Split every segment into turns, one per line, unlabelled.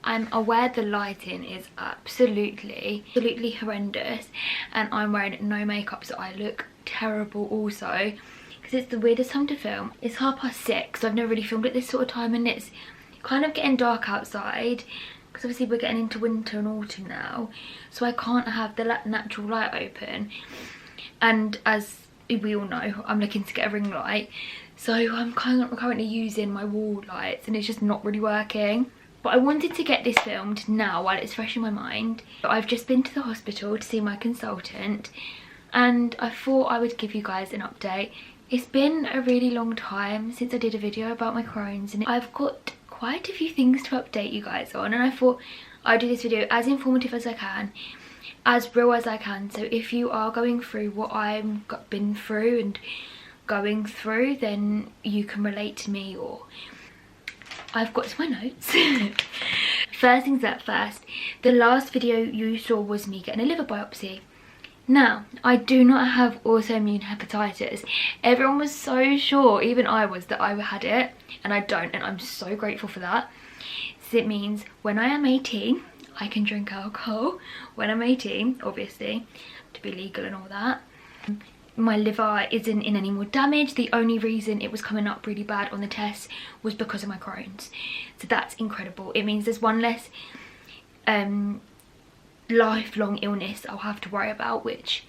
I'm aware the lighting is absolutely horrendous and I'm wearing no makeup, so I look terrible also because it's the weirdest time to film. It's 6:30, so I've never really filmed at this sort of time, and it's kind of getting dark outside because obviously we're getting into winter and autumn now, so I can't have the natural light open, and as we all know, I'm looking to get a ring light, so I'm currently using my wall lights and it's just not really working. But I wanted to get this filmed now while it's fresh in my mind. I've just been to the hospital to see my consultant and I thought I would give you guys an update. It's been a really long time since I did a video about my Crohn's, and I've got quite a few things to update you guys on, and I thought I'd do this video as informative as I can, as real as I can. So if you are going through what I've been through and going through, then you can relate to me, or I've got my notes. First things first, the last video you saw was me getting a liver biopsy. Now, I do not have autoimmune hepatitis. Everyone was so sure, even I was, that I had it, and I don't, and I'm so grateful for that. So it means when I am 18, I can drink alcohol. When I'm 18, obviously, to be legal and all that. My liver isn't in any more damage. The only reason it was coming up really bad on the test was because of my Crohn's. So that's incredible. It means there's one less lifelong illness I'll have to worry about, which,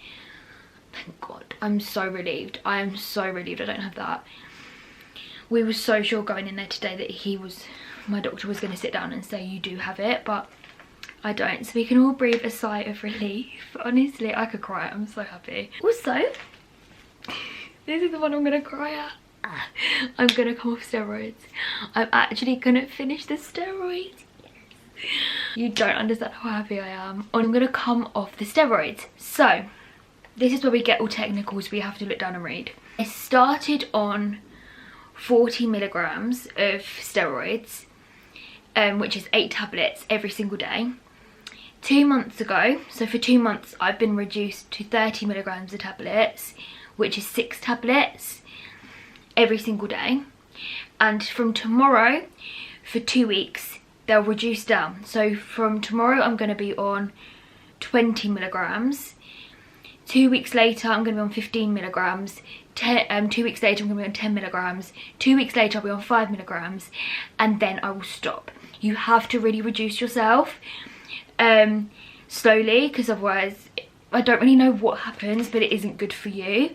thank God, I'm so relieved. I am so relieved I don't have that. We were so sure going in there today that my doctor was going to sit down and say you do have it, but I don't. So we can all breathe a sigh of relief. Honestly, I could cry. I'm so happy. Also, this is the one I'm gonna cry at. I'm gonna come off steroids. I'm actually gonna finish the steroids. You don't understand how happy I am. I'm gonna come off the steroids. So this is where we get all technical, so we have to look down and read. I started on 40 milligrams of steroids, which is 8 tablets every single day. 2 months ago, so for 2 months, I've been reduced to 30 milligrams of tablets, which is 6 tablets every single day. And from tomorrow, for 2 weeks, they'll reduce down. So from tomorrow, I'm going to be on 20 milligrams. 2 weeks later, I'm going to be on 15 milligrams. 2 weeks later, I'm going to be on 10 milligrams. 2 weeks later, I'll be on 5 milligrams. And then I will stop. You have to really reduce yourself slowly, because otherwise I don't really know what happens, but it isn't good for you.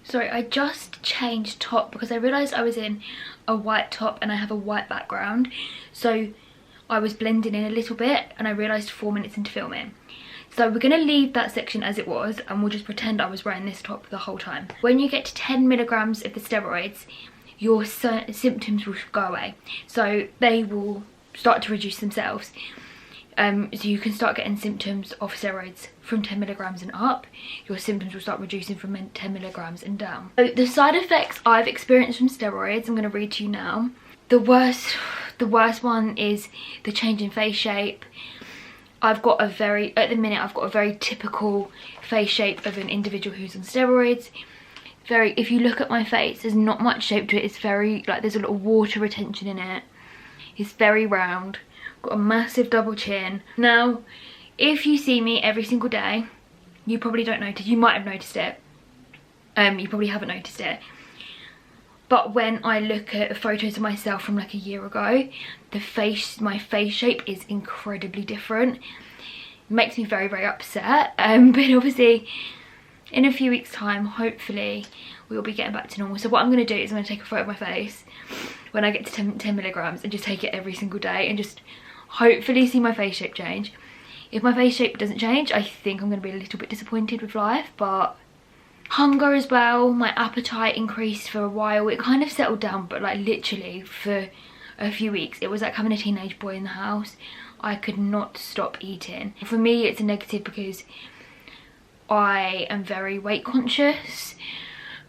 Sorry, I just changed top because I realised I was in a white top and I have a white background, so I was blending in a little bit and I realised 4 minutes into filming. So we're going to leave that section as it was and we'll just pretend I was wearing this top the whole time. When you get to 10 milligrams of the steroids, your symptoms will go away, so they will start to reduce themselves. So you can start getting symptoms of steroids from 10 milligrams and up. Your symptoms will start reducing from 10 milligrams and down. So the side effects I've experienced from steroids, I'm going to read to you now. The worst one is the change in face shape. At the minute I've got a very typical face shape of an individual who's on steroids. If you look at my face, there's not much shape to it. It's very, like, there's a lot of water retention in it. It's very round. Got a massive double chin. Now, if you see me every single day, you probably don't notice. You might have noticed it. You probably haven't noticed it. But when I look at photos of myself from like a year ago, my face shape is incredibly different. It makes me very, very upset. But obviously, in a few weeks' time, hopefully, we'll be getting back to normal. So what I'm going to do is I'm going to take a photo of my face when I get to 10 milligrams and just take it every single day and just hopefully see my face shape change. If my face shape doesn't change, I think I'm going to be a little bit disappointed with life. But hunger as well, my appetite increased for a while. It kind of settled down, but like literally for a few weeks it was like having a teenage boy in the house. I could not stop eating. For me it's a negative because I am very weight conscious.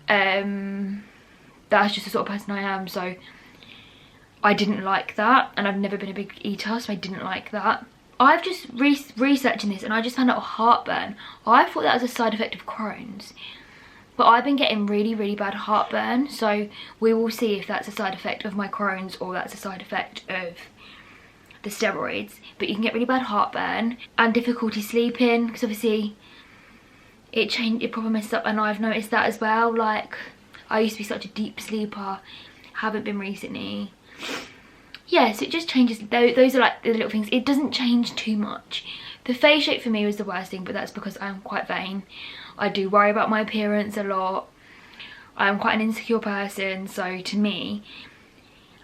That's just the sort of person I am, so I didn't like that, and I've never been a big eater, so I didn't like that. I've just researching this and I just found out heartburn. I thought that was a side effect of Crohn's, but I've been getting really, really bad heartburn, so we will see if that's a side effect of my Crohn's or that's a side effect of the steroids, but you can get really bad heartburn and difficulty sleeping, because obviously it probably messes up, and I've noticed that as well. Like, I used to be such a deep sleeper, haven't been recently. Yeah, so it just changes. Those are like the little things. It doesn't change too much. The face shape for me was the worst thing, but that's because I'm quite vain. I do worry about my appearance a lot. I'm quite an insecure person, so to me,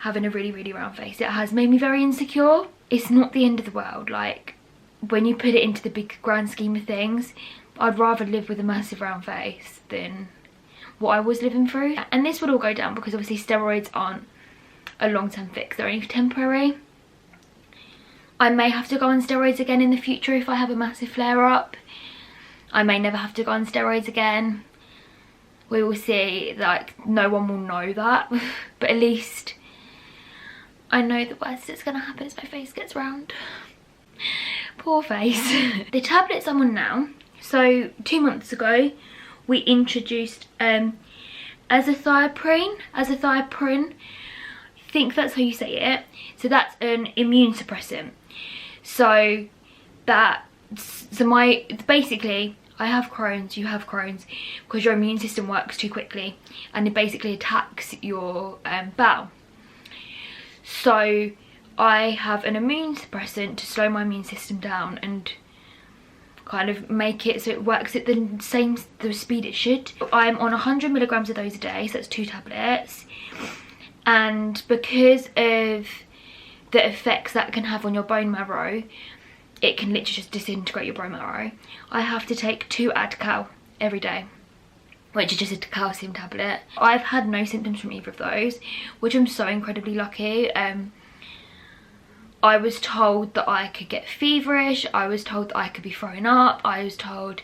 having a really, really round face, it has made me very insecure. It's not the end of the world. Like, when you put it into the big grand scheme of things, I'd rather live with a massive round face than what I was living through. And this would all go down because obviously steroids aren't a long-term fix, they're only temporary. I may have to go on steroids again in the future if I have a massive flare-up. I may never have to go on steroids again. We will see. Like, no one will know that, but at least I know the worst that's gonna happen is my face gets round. Poor face. The tablets I'm on now, so 2 months ago we introduced azathioprine. I think that's how you say it. So that's an immune suppressant. So basically, I have Crohn's, you have Crohn's, because your immune system works too quickly and it basically attacks your bowel. So I have an immune suppressant to slow my immune system down and kind of make it so it works at the speed it should. I'm on 100 milligrams of those a day, so that's 2 tablets. And because of the effects that can have on your bone marrow, it can literally just disintegrate your bone marrow. I have to take 2 Adcal every day, which is just a calcium tablet. I've had no symptoms from either of those, which I'm so incredibly lucky. I was told that I could get feverish, I was told that I could be throwing up, I was told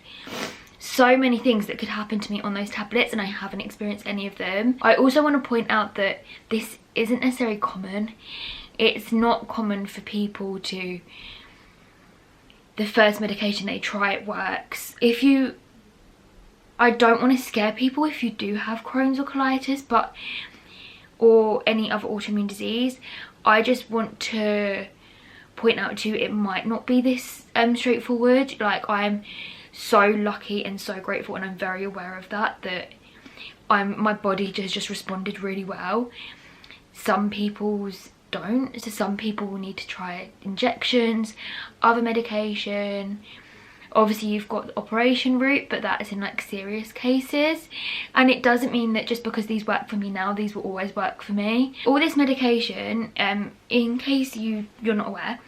so many things that could happen to me on those tablets, and I haven't experienced any of them. I also want to point out that this isn't necessarily common. It's not common for people to, the first medication they try it works. I don't want to scare people if you do have Crohn's or colitis, or any other autoimmune disease. I just want to point out to you it might not be this straightforward. Like, I'm so lucky and so grateful, and I'm very aware of that my body has just responded really well. Some people's don't, so some people will need to try injections, other medication. Obviously you've got the operation route, but that is in like serious cases, and it doesn't mean that just because these work for me now, these will always work for me. All this medication, in case you're not aware,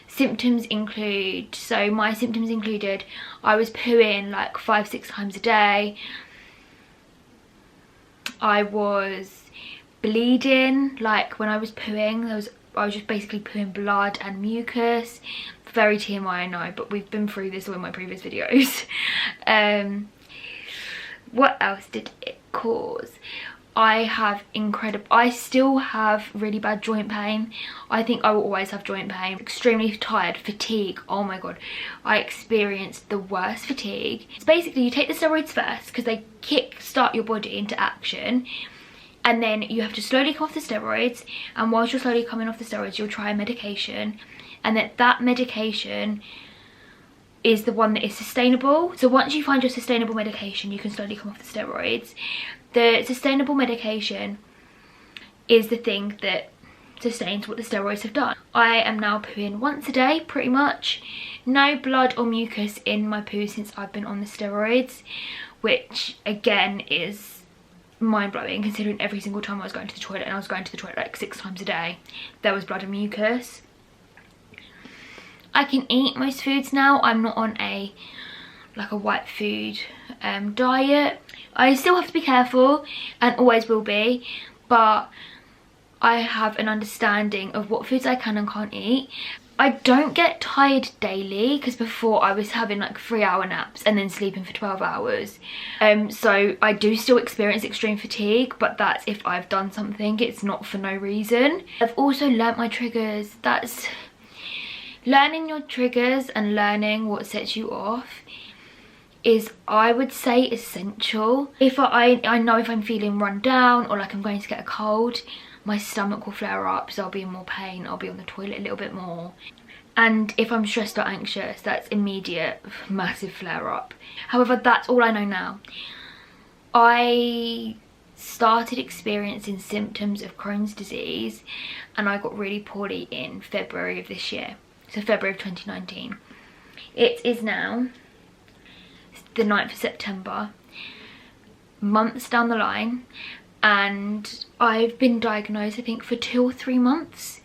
symptoms include, so my symptoms included, I was pooing like 5-6 times a day, I was bleeding, like when I was pooing, I was just basically pooing blood and mucus. Very TMI, I know, but we've been through this all in my previous videos. What else did it cause? I still have really bad joint pain. I think I will always have joint pain. Extremely tired, fatigue, oh my god. I experienced the worst fatigue. So basically you take the steroids first because they kick-start your body into action, and then you have to slowly come off the steroids, and whilst you're slowly coming off the steroids you'll try a medication, and that medication is the one that is sustainable. So once you find your sustainable medication, you can slowly come off the steroids. The sustainable medication is the thing that sustains what the steroids have done. I am now pooing once a day, pretty much. No blood or mucus in my poo since I've been on the steroids, which again is mind-blowing considering every single time I was going to the toilet, and I was going to the toilet like 6 times a day, there was blood and mucus. I can eat most foods now. I'm not on a white food diet. I still have to be careful and always will be, but I have an understanding of what foods I can and can't eat. I don't get tired daily, because before I was having like 3-hour naps and then sleeping for 12 hours. So I do still experience extreme fatigue, but that's if I've done something. It's not for no reason. I've also learnt my triggers. That's learning your triggers and learning what sets you off is, I would say, essential. If I know if I'm feeling run down or like I'm going to get a cold, my stomach will flare up, so I'll be in more pain, I'll be on the toilet a little bit more. And if I'm stressed or anxious, that's immediate, massive flare up. However, that's all I know now. I started experiencing symptoms of Crohn's disease and I got really poorly in February of this year. So February of 2019. It is now the 9th of September, months down the line, and I've been diagnosed I think for 2 or 3 months.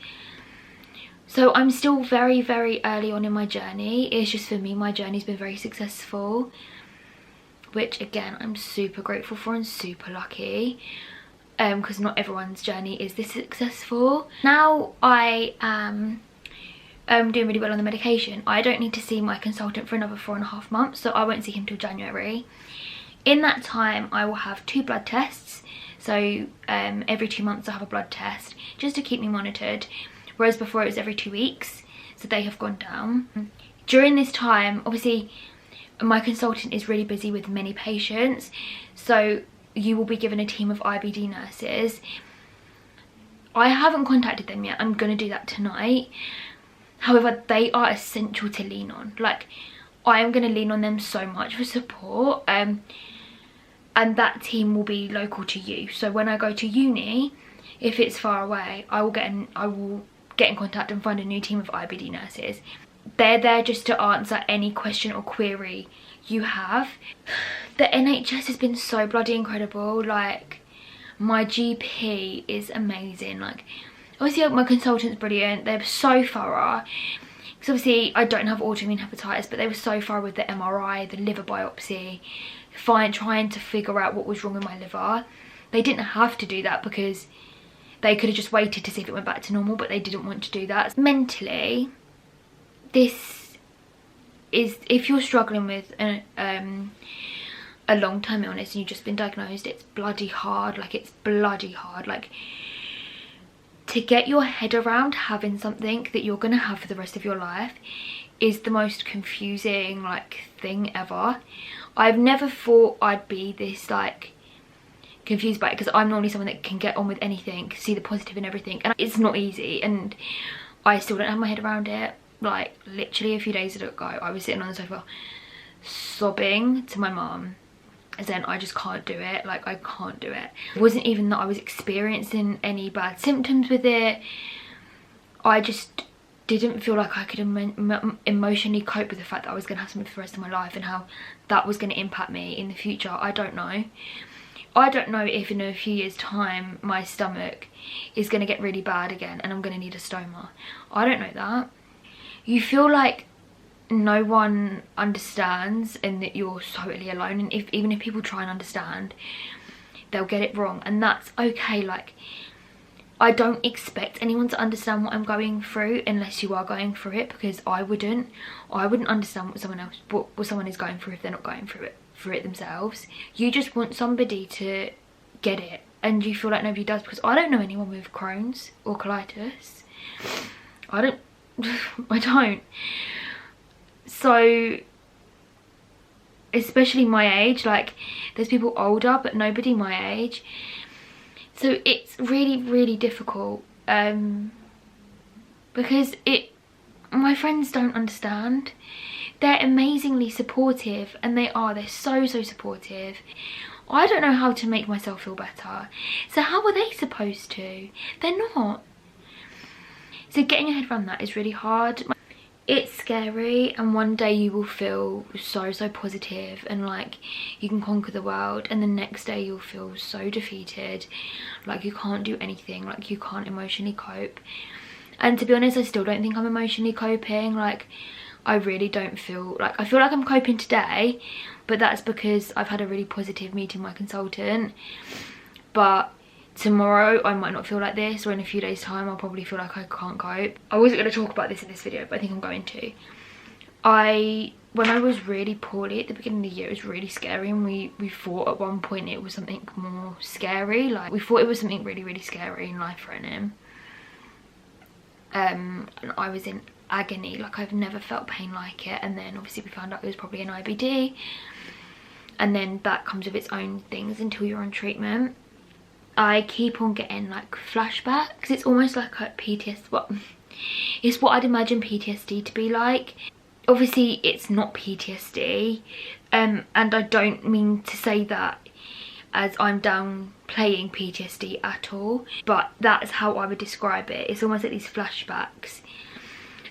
So I'm still very, very early on in my journey. It's just, for me, my journey's been very successful, which again I'm super grateful for and super lucky, because not everyone's journey is this successful. Now I am doing really well on the medication. I don't need to see my consultant for another 4.5 months, so I won't see him till January. In that time I will have 2 blood tests, so every 2 months I'll have a blood test just to keep me monitored, whereas before it was every 2 weeks, so they have gone down. During this time, obviously my consultant is really busy with many patients, so you will be given a team of IBD nurses. I haven't contacted them yet, I'm going to do that tonight. However, they are essential to lean on. Like, I am going to lean on them so much for support, and that team will be local to you. So when I go to uni, if it's far away, I will get in contact and find a new team of IBD nurses. They're there just to answer any question or query you have. The NHS has been so bloody incredible. Like, my GP is amazing. Like, obviously my consultant's brilliant. They're so thorough. Because obviously I don't have autoimmune hepatitis, but they were so thorough with the MRI, the liver biopsy, trying to figure out what was wrong with my liver. They didn't have to do that because they could have just waited to see if it went back to normal, but they didn't want to do that. Mentally, this is, if you're struggling with a long-term illness and you've just been diagnosed, it's bloody hard. Like, it's bloody hard. Like, to get your head around having something that you're gonna have for the rest of your life is the most confusing, like, thing ever. I've never thought I'd be this, like, confused by it, because I'm normally someone that can get on with anything, see the positive in everything, and it's not easy, and I still don't have my head around it. Like, literally a few days ago I was sitting on the sofa sobbing to my mum, saying I just can't do it. Like, I can't do it. It wasn't even that I was experiencing any bad symptoms with it. I just didn't feel like I could emotionally cope with the fact that I was going to have something for the rest of my life, and how that was going to impact me in the future. I don't know. I don't know if in a few years time my stomach is going to get really bad again and I'm going to need a stoma. I don't know that. You feel like no one understands and that you're totally alone, and even if people try and understand, they'll get it wrong, and that's okay. Like, I don't expect anyone to understand what I'm going through unless you are going through it, because I wouldn't understand what someone is going through if they're not going through it themselves. You just want somebody to get it, and you feel like nobody does, because I don't know anyone with Crohn's or colitis. I don't. So, especially my age, like, there's people older but nobody my age, so it's really, really difficult, because my friends don't understand. They're amazingly supportive, and they're so supportive. I don't know how to make myself feel better, so how are they supposed to? They're not. So getting your head around that is really hard. It's scary, and one day you will feel so positive and like you can conquer the world, and the next day you'll feel so defeated, like you can't do anything, like you can't emotionally cope. And to be honest, I still don't think I'm emotionally coping. Like, I really don't feel like, I feel like I'm coping today, but that's because I've had a really positive meeting with my consultant. But tomorrow I might not feel like this, or in a few days time I'll probably feel like I can't cope. I wasn't going to talk about this in this video, but I think I'm going to. When I was really poorly at the beginning of the year, it was really scary, and we thought at one point it was something more scary. Like, we thought it was something really scary and life-threatening. And I was in agony. Like, I've never felt pain like it. And then obviously we found out it was probably an IBD, and then that comes with its own things until you're on treatment. I keep on getting like flashbacks. It's almost like a PTSD. Well, it's what I'd imagine PTSD to be like. Obviously it's not PTSD, and I don't mean to say that as I'm downplaying PTSD at all, but that's how I would describe it. It's almost like these flashbacks,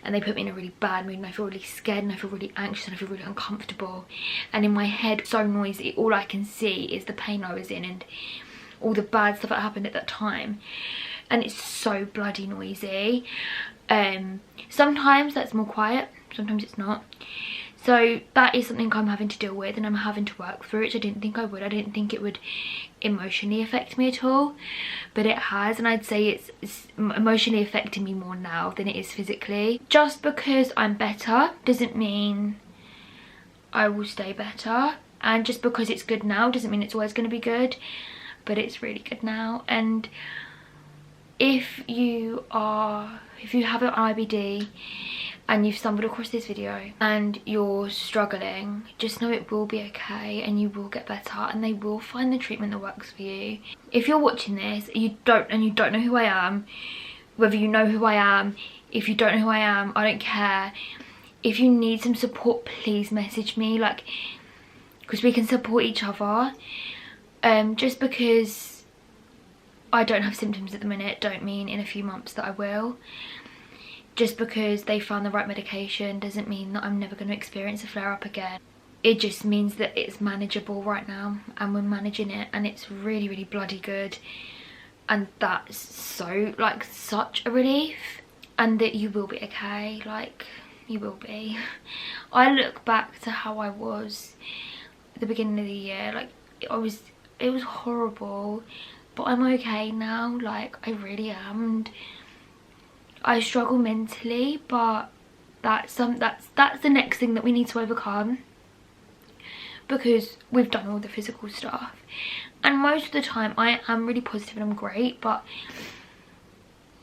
and they put me in a really bad mood, and I feel really scared, and I feel really anxious, and I feel really uncomfortable, and in my head it's so noisy, all I can see is the pain I was in and all the bad stuff that happened at that time, and it's so bloody noisy. Sometimes that's more quiet, sometimes it's not. So that is something I'm having to deal with, and I'm having to work through, which I didn't think I would. I didn't think it would emotionally affect me at all, but it has, and I'd say it's emotionally affecting me more now than it is physically. Just because I'm better doesn't mean I will stay better, and just because it's good now doesn't mean it's always going to be good, but it's really good now. And if you have an IBD and you've stumbled across this video and you're struggling, just know it will be okay, and you will get better, and they will find the treatment that works for you. If you're watching this and you don't know who I am, whether you know who I am, if you don't know who I am, I don't care. If you need some support, please message me, like, because we can support each other. Just because I don't have symptoms at the minute don't mean in a few months that I will. Just because they found the right medication doesn't mean that I'm never going to experience a flare-up again. It just means that it's manageable right now, and we're managing it, and it's really, really bloody good. And that's so, like, such a relief. And that you will be okay, like, you will be. I look back to how I was at the beginning of the year, like, it was horrible, but I'm okay now, like, I really am. And I struggle mentally, but that's the next thing that we need to overcome, because we've done all the physical stuff. And most of the time I am really positive and I'm great, but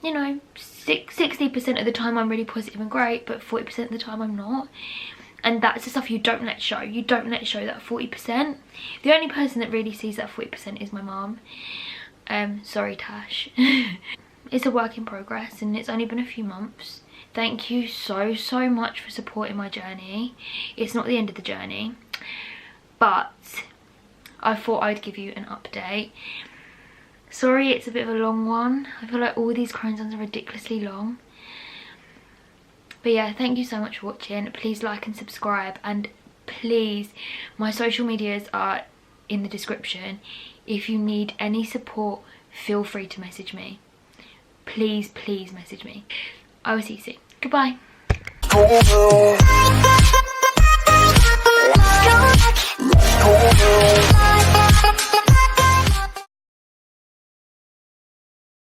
you know, 60% of the time I'm really positive and great, but 40% of the time I'm not. And that's the stuff you don't let show. You don't let show that 40%. The only person that really sees that 40% is my mum. Sorry, Tash. It's a work in progress, and it's only been a few months. Thank you so much for supporting my journey. It's not the end of the journey, but I thought I'd give you an update. Sorry it's a bit of a long one. I feel like all these chromosomes are ridiculously long. But yeah, thank you so much for watching. Please like and subscribe, and please, my social medias are in the description. If you need any support, feel free to message me. Please message me. I will see you soon. Goodbye.